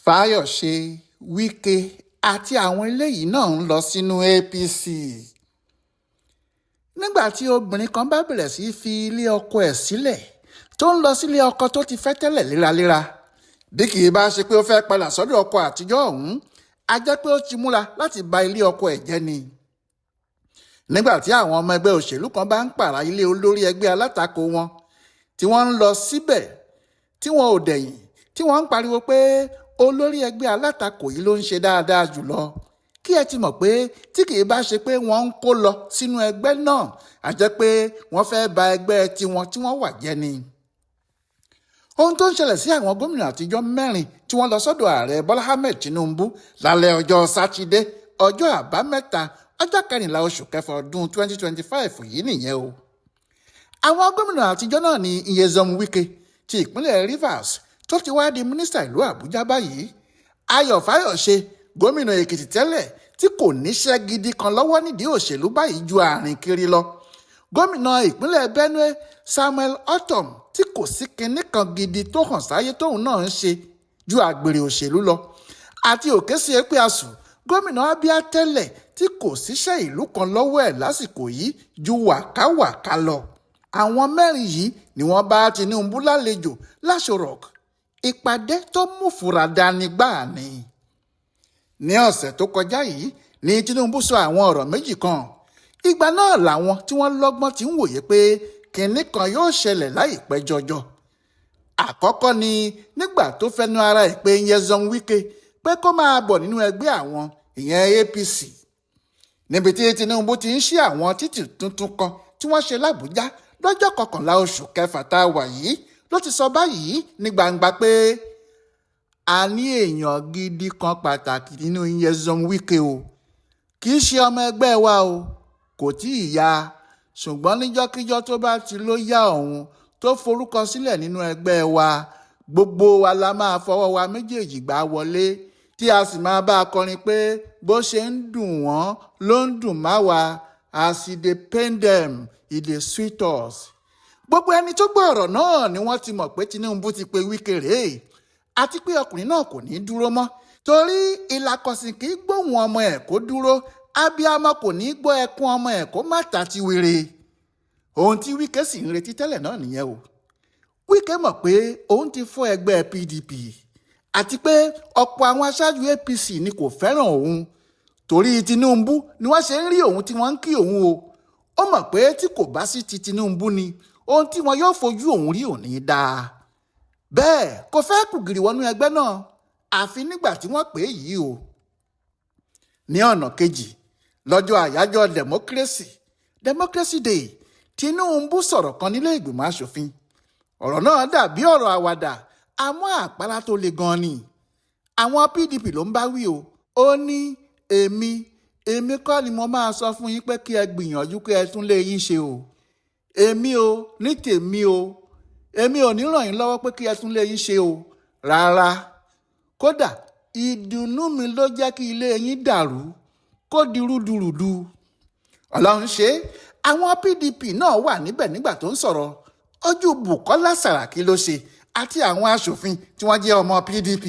fàyọṣe wike àti àwọn eléyìí náà ń lọ sínú apc nígbà tí obìnrin kan bá bẹ̀rẹ̀ sí í fi ilé ọkọ ẹ̀ sílẹ̀ tó ń lọ sílé ọkọ tó ti fẹ́ tẹ́lẹ̀ léraléra bí kì í bá ṣe pé ó fẹ́ padà sọ́dọ̀ ọkọ àtijọ́ ọ̀hún á jẹ́ pé ó ti múra láti ba ilé ọkọ ẹ̀ jẹ́ ni. nígbà tí àwọn ọmọ ẹgbẹ́ òṣèlú kan bá ń pààrà ilé olórí ẹgbẹ́ alátakò wọn tí wọ́n ń lọ síbẹ̀ tí wọn ò dẹ̀yìn tí wọ́n ń pariwo pé olórí ẹgbẹ́ alátakò yìí ló ń ṣe dáadáa jùlọ kí ẹ ti mọ̀ pé tí kì í bá ṣe pé wọ́n ń kó lọ sínú ẹgbẹ́ náà á jẹ́ pé wọ́n fẹ́ ba ẹgbẹ́ tiwọn tí wọ́n wà jẹ́ ni. ohun tó ń ṣẹlẹ̀ sí àwọn gómìnà àtijọ́ mẹ́rin tí wọ́n lọ sọ́dọ̀ ààrẹ Bọ́lá Ahmed Tinubu lálẹ́ ọjọ́ sátidé ọjọ́ àbámẹ́ta ọjọ́ 14 oṣù kẹfà ọdún 2025 yìí nìyẹn o. àwọn gómìnà àtijọ́ náà ni Nyesom Wike ti ìpínlẹ̀ Rivers tó ti wá di mínísítà ìlú Àbújá báyìí, Ayọ̀ Fáyọ̀ṣe gómìnà Èkìtì tẹ́lẹ̀ tí kò níṣẹ́ gidi kan lọ́wọ́ nídìí òṣèlú báyìí ju àrìn kiri lọ, gómìnà ìpínlẹ̀ Benue Samuel Ortom tí kò sí kinní kan gidi tó hàn sáyé tóun náà ń ṣe ju àgbèrè òṣèlú lọ, àti Òkèsì Ekpeasu gómìnà Abia tẹ́lẹ̀ tí kò síṣẹ́ ìlú kan lọ́wọ́ ẹ̀ lásìkò yìí ju wàkàwàkà lọ. àwọn mẹ́rin yìí ni wọ́n bá Tinubu lálejò l'Aso Rock, ìpàdé tó mú fura dání gbáà ni. ní ọ̀sẹ̀ tó kọjá yìí ni Tinubu sọ àwọn ọ̀rọ̀ méjì kan. ìgbà náà làwọn tí wọ́n lọ́gbọ́n ti ń wòye pé kinní kan yóò ṣẹlẹ̀ láìpẹ́ jọjọ. àkọ́kọ́ ni nígbà tó fẹnu ara ẹ̀ pé Nyesom Wike pé kó máa bọ̀ nínú ẹgbẹ́ àwọn ìyẹn APC, níbi tí Tinubu ti ń ṣí àwọn títì tuntun kan tí wọ́n ṣe l'Àbújá lọ́jọ́ 11 oṣù kẹfà tá a wà yìí ló ti sọ báyìí ní gbangba pé a ní èèyàn gidi kan pàtàkì nínú Nyesom Wike o, kì í ṣe ọmọ ẹgbẹ́ wa o, kò tí ì yá, ṣùgbọ́n níjọ́kíjọ́ tó bá ti ló yá òun tó forúkọ sílẹ̀ nínú ẹgbẹ́ wa, gbogbo wa la máa fọwọ́ wa méjèèjì gbà wọlé tí a sì máa bá a kọrin pé bó ṣe ń dùn wọ́n ló ń dùn má wa, as e dey pain dem e dey sweet us. gbogbo ẹni tó gbọ́ ọ̀rọ̀ náà ni wọ́n ti mọ̀ pé Tinubu ti pe Wike rèé, àti pé ọkùnrin náà kò ní dúró mọ́ torí ìlàkọ̀sìn kì í gbóhùn ọmọ ẹ̀ kó dúró, abiyamọ kò ní gbọ́ ẹkún ọmọ ẹ̀ kó má ta ti wèrè. ohun tí Wike sì ń retí tẹ́lẹ̀ náà nìyẹn o. Wike mọ̀ pé òun ti fọ́ ẹgbẹ́ PDP àti pé ọ̀pọ̀ àwọn aṣáájú APC ni kò fẹ́ràn òun torí Tinubu ni wọ́n ṣe ń rí òun tí wọ́n ń kí òun o. ó mọ̀ pé tí kò bá sí ti Tinubu ni ohun tí wọn yóò fojú òun rí òní dáa. bẹ́ẹ̀ kò fẹ́ kùgìrì wọnú ẹgbẹ́ náà àfi nígbà tí wọ́n pè é yìí o. ní ọ̀nà kejì lọ́jọ́ àyájọ́ democracy day, Tinubu sọ̀rọ̀ kan nílé ìgbìmọ̀ asòfin. ọ̀rọ̀ náà dàbí ọ̀rọ̀ àwàdà àmọ́ àpárá tó le gan ni. àwọn PDP ló ń bá wí o. ó ní èmi kọ́ ni mo máa sọ fún yín pé kí ẹ gbìyànjú kí ẹ tún lé yín ṣe o. èmi o ní tèmi o, èmi ò ní ràn yín lọ́wọ́ pé kí ẹ tún lé yín ṣe o rárá. kódà ìdùnnú mi ló jẹ́ kí ilé yín dàrú kó di rúdurùdu. Ọlọ́run ṣe àwọn PDP náà wà níbẹ̀ nígbà tó ń sọ̀rọ̀. ojú Bùkọ́lá Sàràkí ló ṣe àti àwọn aṣòfin tí wọ́n jẹ́ ọmọ PDP.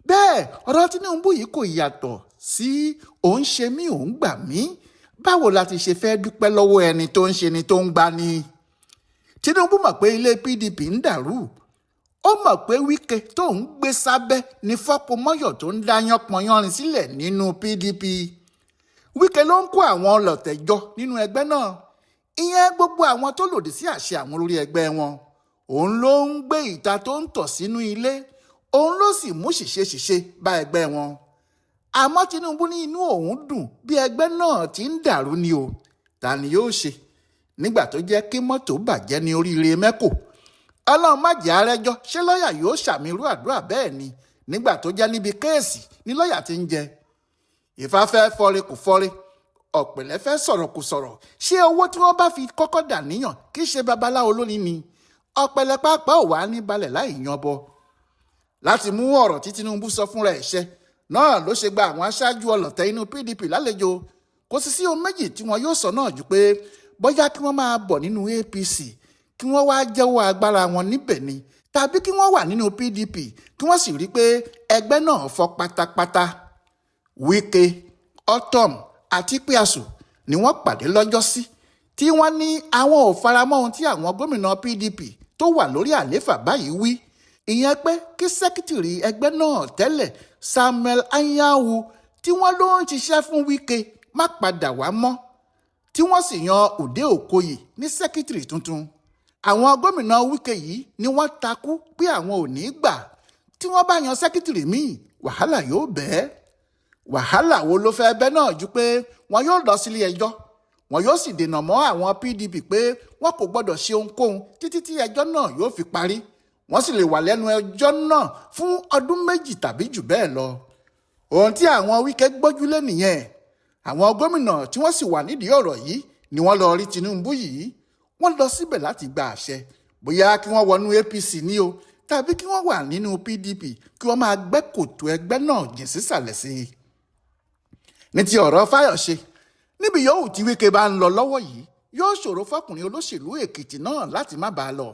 bẹ́ẹ̀ ọ̀rọ̀ Tinubu yìí kò yàtọ̀ sí òun ṣe mí òun gbà mí. báwo la ti ṣe fẹ́ dúpẹ́ lọ́wọ́ ẹni tó ń ṣe ni tó ń gbà ni. Tinubu mọ̀ pé ilé PDP ń dàrú. ó mọ̀ pé Wike tó ń gbé sábẹ́ ní fọ́pomọ́yọ̀ tó ń dá yánpọnyánrin sílẹ̀ nínú PDP. Wike ló ń kó àwọn ọlọ̀tẹ̀ jọ nínú ẹgbẹ́ náà, ìyẹn gbogbo àwọn tó lòdì sí àṣẹ àwọn olórí ẹgbẹ́ wọn. òun ló ń gbé ìta tó ń tọ̀ sínú ilé, òun ló sì mú ṣìṣe bá ẹgbẹ́ wọn. àmọ́ Tinubu ní inú òun dùn bí ẹgbẹ́ náà ti ń dàrú ni o. ta ni yóò ṣe nígbà tó jẹ́ kí mọ́tò bàjẹ́ ní oríire mẹ́kò? Ọlọ́run má jẹ́ arẹ́jọ́, ṣé lọ́ọ̀yà yóò ṣàmìrú àdúrà bẹ́ẹ̀ ni nígbà tó jẹ́ níbi kéèsì ní lọ́ọ̀yà ti ń jẹ. Ifá fẹ́ fọ́re kò fọ́re, ọ̀pẹ̀lẹ̀ fẹ́ sọ̀rọ̀ kò sọ̀rọ̀. ṣé owó tí wọ́n bá fi kọ́kọ́ dà níyàn kì í ṣe babaláwo lónìí ni? ọ̀pẹ̀lẹ̀ pàápàá ò wá ní balẹ̀ láì yanbọ. láti mú ọ̀rọ̀ tí Tinubu sọ fúnra ẹ̀ ṣẹ náà ló ṣe gba àwọn aṣáájú ọlọ̀tẹ̀ inú PDP lálejò. kò sì sí ohun méjì tí wọn yóò sọ náà ju pé bóyá kí wọ́n máa bọ̀ nínú APC kí wọ́n wá jẹ́wọ́ agbára wọn níbẹ̀ ni, tàbí kí wọ́n wà nínú PDP kí wọ́n sì rí pé ẹgbẹ́ náà fọ́ pátápátá. Wike, Ortom àti Kwiasu ni wọ́n pàdé lọ́jọ́sí tí wọ́n ní àwọn ò faramọ́ ohun tí àwọn gómìnà PDP tó wà lórí àlééfà báyìí wí, ìyẹn pé kí sẹ́kítìrì ẹgbẹ́ náà tẹ́lẹ̀ Samuel Anyanwu tí wọ́n ló ń ṣiṣẹ́ fún Wike má padà wá mọ́, tí wọ́n sì yan Ude Okoye ní sẹ́kítìrì tuntun. Àwọn gómìnà Wike yìí ni wọ́n takú pé àwọn ò ní gbà, tí wọ́n bá yan sẹ́kítìrì míì wàhálà yóò bẹ́ẹ̀. Wàhálà wo ló fẹ́ bẹ́ náà ju pé wọn yóò lọ sílé ẹjọ́, wọn yóò sì dènà mọ́ àwọn PDP pé wọn kò gbọ́dọ̀ ṣe ohunkóhun títí tí ẹjọ́ náà yóò fi parí. Wọ́n sì lè wà lẹ́nu ẹjọ́ náà fún ọdún 2 tàbí jù bẹ́ẹ̀ lọ. Ohun tí àwọn Wike gbójúlé nìyẹn. Àwọn gómìnà tí wọ́n sì wà nídìí ọ̀rọ̀ yìí ni wọ́n lọ rí Tinubu yìí. Wọ́n lọ síbẹ̀ láti gba àṣẹ bóyá kí wọ́n wọnú APC ní o tàbí kí wọ́n wà nínú PDP kí wọ́n máa gbẹ́ kòtò ẹgbẹ́ náà jìn sísàlẹ̀ sí i. Ní ti ọ̀rọ̀ Fáyọ̀ṣe, níbi yòówù tí Wike bá ń lọ lọ́wọ́ yìí yóò ṣòro fọkùnrin olóṣèlú Èkìtì náà láti má bàa lọ.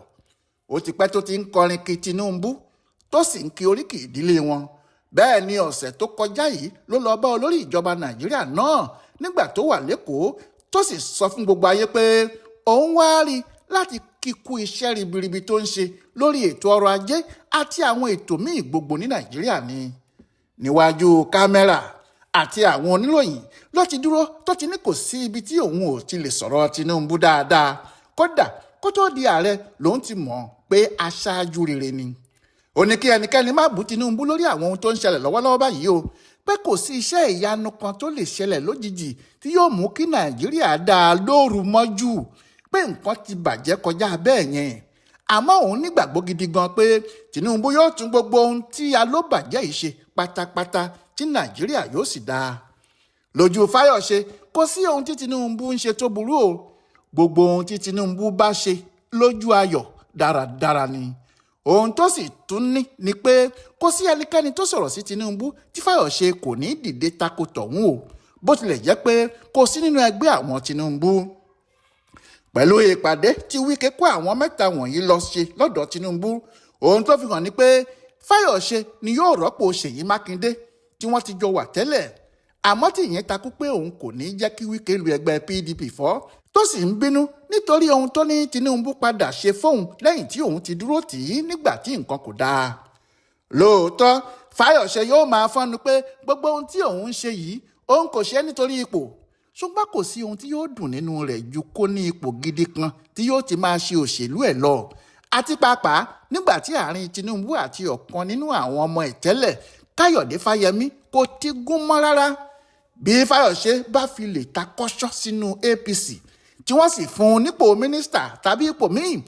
Ó ti pẹ́ tó ti ń kọrin kí Tinubu tó sì ń kí oríkì ìdílé wọn. Bẹ́ẹ̀ ni ọ̀sẹ̀ tó kọjá yìí ló lọ bá olórí ìjọba Nàìjíríà náà nígbà tó wà lÉkòó tó sì sọ fún gbogbo ayé pé òun wá rí láti kíkú iṣẹ́ ribiribi tó ń ṣe lórí ètò ọrọ̀ ajé àti àwọn ètò míì gbogbo ní Nàìjíríà ni. Níwájú kámẹ́rà àti àwọn oníròyìn ló ti dúró tó ti ní kò sí ibi tí òun ò ti lè sọ̀rọ̀ Tinubu dáadáa. Kódà kó tó di ààrẹ lòun ti mọ̀ pé aṣáájú rere ni. Ó ní kí ẹnikẹ́ni má bú Tinubu lórí àwọn ohun tó ń ṣẹlẹ̀ lọ́wọ́lọ́wọ́ báyìí o, pé kò sí iṣẹ́ ìyanu kan tó lè ṣẹlẹ̀ lójijì tí yóò mú kí Nàìjíríà dáa lóru mọ́jú, pé nǹkan ti bàjẹ́ kọjá bẹ́ẹ̀ yẹn. Àmọ́ òun nígbàgbọ́ gidi gan pé Tinubu yóò tún gbogbo ohun tí alóbàjẹ́ yìí ṣe pátápátá tí Nàìjíríà yóò sì dáa. Lójú Fáyọ̀ṣe kò sí ohun tí Tinubu ń ṣe tó burú o. Gbogbo ohun tí Tinubu bá ṣe lójú ayọ̀ dáradára ni. Ohun tó sì tún ní ni pé kò sí ẹnikẹ́ni tó sọ̀rọ̀ sí Tinubu tí Fáyọ̀ṣe kò ní dìde tako tọ̀hún o, bó tilẹ̀ jẹ́ pé kò sí nínú ẹgbẹ́ àwọn Tinubu. Pẹ̀lú ìpàdé tí Wike kó àwọn mẹ́ta wọ̀nyí lọ ṣe lọ́dọ̀ Tinubu, ohun tó fi hàn ni pé Fáyọ̀ṣe ni yóò rọ́pò Ṣèyí Mákindé tí wọ́n ti jọ wà tẹ́lẹ̀. Àmọ́ tí ìyẹn takú pé òun kò ní jẹ́ kí Wike lu ẹgbẹ́ PDP fọ́, tó sì ń bínú nítorí ohun tó ní Tinubu padà ṣe fóun lẹ́yìn tí òun ti dúró tì í nígbà tí nǹkan kò dáa. Lóòótọ́ Fáyọ̀ṣe yóò máa fọ́nu pé gbogbo ohun tí òun ń ṣe yìí òun kò ṣe nítorí ipò, ṣùgbọ́n kò sí ohun tí yóò dùn nínú rẹ̀ ju kó ní ipò gidi kan tí yóò ti máa ṣe òṣèlú ẹ̀ lọ. Àti pàápàá nígbà tí àárín Tinubu àti ọ̀kan nínú àwọn ọmọ ìtẹ́lẹ̀ Káyọ̀dé Fáyẹmí kò ti gún mọ́ rárá. Bí Fáyọ̀ṣe bá fi lè takọ́ṣọ́ sínú APC tí wọ́n sì fún un nípò mínísítà tàbí ipò míì,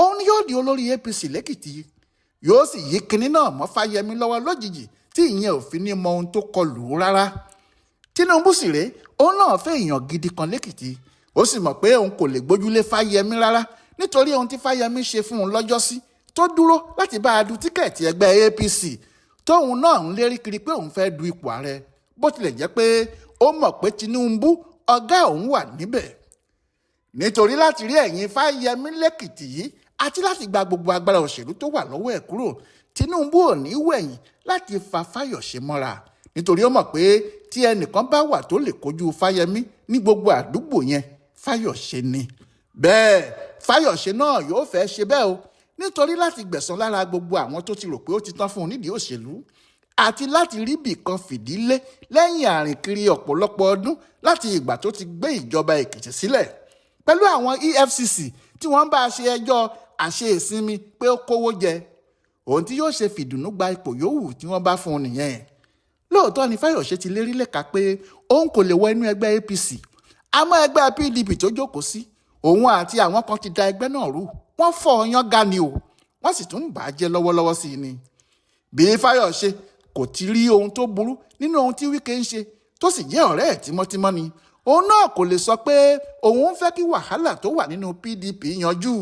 òun ni yóò di olórí APC lÉkìtì. Yóò sì yí kinní náà mọ́ Fáyẹmí lọ́wọ́ lójijì tí ìyẹn ò fi ní mọ ohun tó kọlù ú rárá. Tinubu sì rèé, òun náà fẹ́ èèyàn gidi kan lÉkìtì. Ó sì mọ̀ pé òun kò lè gbójúlé Fáyẹmí rárá nítorí ohun tí Fáyẹmí ṣe fún un lọ́jọ́sí tó dúró láti bá a du tíkẹ́ẹ̀tì ẹgbẹ́ APC tóun náà ń lérí kiri pé òun fẹ́ du ipò ààrẹ, bó tilẹ̀ jẹ́ pé ó mọ̀ pé Tinubu ọ̀gá òun wà níbẹ̀. Nítorí láti rí ẹ̀yìn Fáyẹmí lÉkìtì yìí àti láti gba gbogbo agbára òṣèlú tó wà lọ́wọ́ ẹ̀ kúrò, Tinubu ò ní wẹ̀yìn láti fa Fáyọ̀ṣe mọ́ra, nítorí ó mọ̀ pé tí ẹnìkan bá wà tó lè kojú Fáyẹmí ní gbogbo àdúgbò yẹn, Fáyọ̀ṣe ni. Bẹ́ẹ̀ Fáyọ̀ṣe náà yóò fẹ́ ṣe bẹ́ẹ̀ o, nítorí láti gbẹ̀san lára gbogbo àwọn tó ti rò pé ó ti tán fún un nídìí òṣèlú, àti láti rí bìkan fìdí lé lẹ́yìn àrìnkiri ọ̀pọ̀lọpọ̀ ọdún láti ìgbà tó ti gbé ìjọba Èkìtì sílẹ̀. Pẹ̀lú àwọn EFCC tí wọ́n bá ṣe ẹjọ́ àṣeìsinmi pé ó kówó jẹ, ohun tí yóò ṣe fìdùnnú gba ipò yòówù tí wọ́n bá fún un nìyẹn. Lóòótọ́ ni Fáyọ̀ṣe ti lérí lẹ́ka pé òun kò lè wọ inú ẹgbẹ́ APC, àmọ́ ẹgbẹ́ PDP tó jókòó sí, òun àti àwọn kan ti da ẹgbẹ́ náà rú, wọ́n fọ́ ọyán ga ni o, wọ́n sì tún bà á jẹ́ lọ́wọ́lọ́wọ́ sí i ni. Bí Fáyọ̀ṣe kò ti rí ohun tó burú nínú ohun tí Wike ń ṣe tó sì jẹ́ ọ̀rẹ́ ẹ̀ tímọ́tímọ́ ni, òun náà kò lè sọ pé òun ń fẹ́ kí wàhálà tó wà nínú PDP yanjú,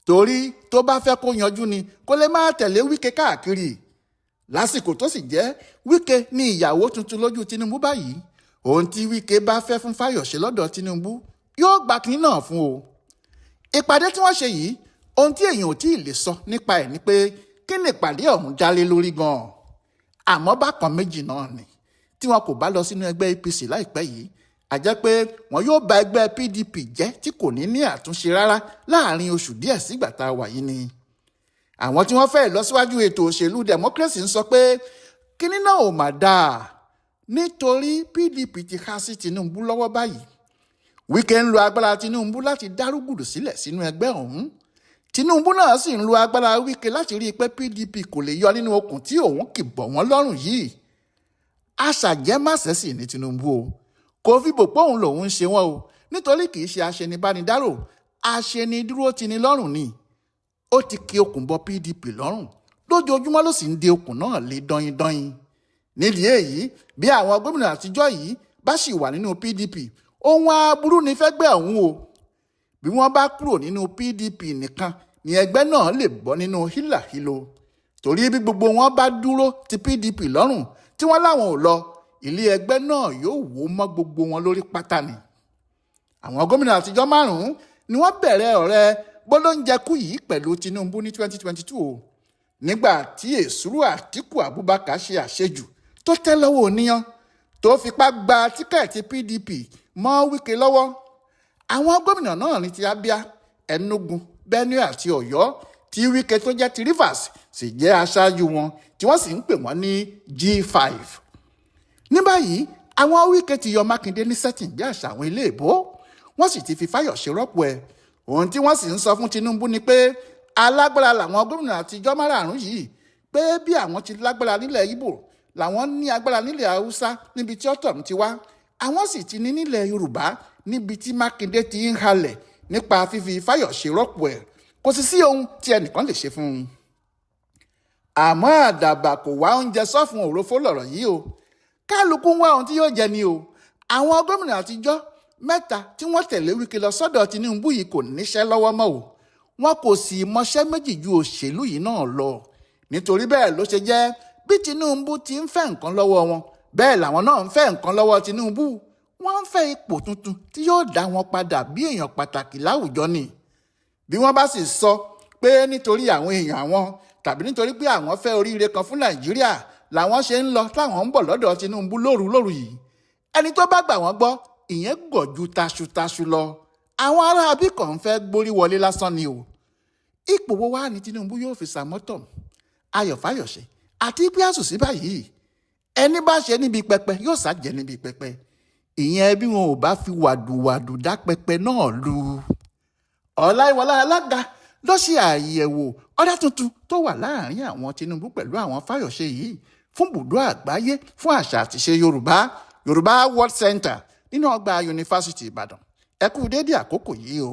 torí tó bá fẹ́ kó yanjú ni kó lè máa tẹ̀lé Wike káàkiri. Lásìkò tó sì jẹ́ Wike ní ìyàwó tuntun lójú Tinubu báyìí, ohun tí Wike bá fẹ́ fún Fáyọ̀ṣe lọ́dọ̀ Tinubu yóò gbà kínní náà fún o. Ìpàdé tí wọ́n ṣe yìí, ohun tí èèyàn ò tí ì lè sọ nípa ẹ̀ ni pé kí ni ìpàdé ọ̀hún dálé lórí gan-an. Àmọ́ bákan méjì náà ni tí wọn kò bá lọ sínú ẹgbẹ́ APC láìpẹ́ yìí a jẹ́ pé wọn yóò ba ẹgbẹ́ PDP jẹ́ tí kò ní àtúnṣe rárá láàrin oṣù díẹ̀ sígbà tá a wà yìí ni. Àwọn tí wọ́n fẹ́ ìlọsíwájú ètò òṣèlú democracy ń sọ pé kíní náà ò mà dáa nítorí PDP ti há sí Tinubu lọ́wọ́ báyìí. Wike ń lo agbára Tinubu láti dárúgùdù sílẹ̀ sínú ẹgbẹ́ ọ̀hún. Tinubu náà sì ń lo agbára Wike láti rí i pé PDP kò lè yọ nínú okùn tí òun kì bọ̀ wọ́n lọ́rùn yìí. Aṣàjẹmásẹ́ sì ní Tinubu o, kò fi bò pé òun lòun ń ṣe wọ́n o, nítorí kì í ṣe aṣenibánidárò, aṣenidúró tini lọ́rùn ni. Ó ti ki okùn bọ PDP lọ́rùn, lójoojúmọ́ ló sì ń de okùn náà lé dọ́yindọ́yin. Nídìí èyí, bí àwọn gómìnà àtijọ́ yìí bá sì wà nínú PDP, ohun aburú ni fẹ́gbẹ́ ọ̀hún o. Bí wọ́n bá kúrò nínú PDP nìkan ni ẹgbẹ́ náà lè bọ́ nínú hílàhílo. Torí bí gbogbo wọn bá dúró ti PDP lọ́rùn tí wọ́n láwọn ò lọ, ilé ẹgbẹ́ náà yóò wó mọ́ gbogbo wọn lórí pátá ni. Àwọn gómìnà àtijọ́ 5 ni wọ́n bẹ̀rẹ̀ ọ̀rẹ́ gbólóúnjẹkú yìí pẹ̀lú Tinubu ní 2022 o. Nígbà tí Èsúrú Àtíkù Abubakar ṣe àṣejù tó tẹ́ lọ́wọ́ oníyan tó fipá gba tíkẹ́ẹ̀tì PDP mọ́ Wike lọ́wọ́. Àwọn gómìnà náà ní ti Abia, Enugu, Benue àti Ọ̀yọ́ tí Wike tó jẹ́ ti Rivers sì jẹ́ aṣáájú wọn tí wọ́n sì ń pè wọ́n ní G5. Ní báyìí àwọn Wike ti yọ Mákindé ní sẹ́tìn bí àṣà àwọn ilé ìbò, wọ́n sì ti fi Fáyọ̀ṣe rọ́pò ẹ̀. Ohun tí wọ́n sì ń sọ fún Tinubu ni pé alágbára làwọn gómìnà àtijọ́ 5 yìí, pé bí àwọn ti lágbára nílẹ̀ Ìgbò làwọn ní agbára nílẹ̀ Haúsá níbi tí Ortom ti wá, àwọn sì ti ní nílẹ̀ Yorùbá níbi tí Mákindé ti ń halẹ̀ nípa fífi Fáyọ̀ṣe rọ́pò ẹ̀. Kò sì sí ohun tí ẹnìkan lè ṣe fún un. Àmọ́ àdàbà kò wá oúnjẹ sọ́fun òrófó lọ̀rọ̀ yìí o. Kálukú ń wá ohun tí yóò jẹ ni o. Àwọn gómìnà àtijọ́ 3 tí wọ́n tẹ̀lé Wike lọ sọ́dọ̀ Tinubu yìí kò níṣẹ́ lọ́wọ́ mọ́ o. Wọn kò sì mọṣẹ́ méjì ju òṣèlú yìí náà lọ. Nítorí bẹ́ẹ̀ ló ṣe jẹ́ bí Tinubu ti ń fẹ́ nǹkan lọ́wọ́ wọn, bẹ́ẹ̀ làwọn náà ń fẹ́ nǹkan lọ́wọ́ Tinubu. Wọ́n ń fẹ́ ipò tuntun tí yóò dá wọn padà bí èèyàn pàtàkì láwùjọ ni. Bí wọ́n bá sì sọ pé nítorí àwọn èèyàn àwọn tàbí nítorí pé àwọn fẹ́ oríire kan fún Nàìjíríà làwọn ṣe ń lọ táwọn ń bọ̀ lọ́dọ̀ Tinubu lóru yìí, ẹni tó bá gbà wọ́n gbọ́ ìyẹn gọ̀ ju taṣutaṣu lọ. Àwọn ará abíkan ń fẹ́ gborí wọlé lásán ni o. Ipò wo wá ní Tinubu yóò fi sàmọ́tọ̀ Ayọ̀ Fáyọ̀ṣe àti Ìpíàsù sí báyìí? Ẹni bá ṣe níbi pẹpẹ yóò ṣàjẹ́ níbi pẹpẹ. Ìyẹn bí wọn ò bá fi wàdùwàdù dá pẹpẹ náà lu. Ọláìwọlá Alága ló ṣe àyẹ̀wò ọ̀dà tuntun tó wà láàrin àwọn Tinubu pẹ̀lú àwọn Fáyọ̀ṣe yìí fún ibùdó àgbáyé fún àṣà àtìṣe Yorùbá World Center nínú ọgbà Yunifásítì Ìbàdàn. Ẹ kú dédé àkókò yìí o.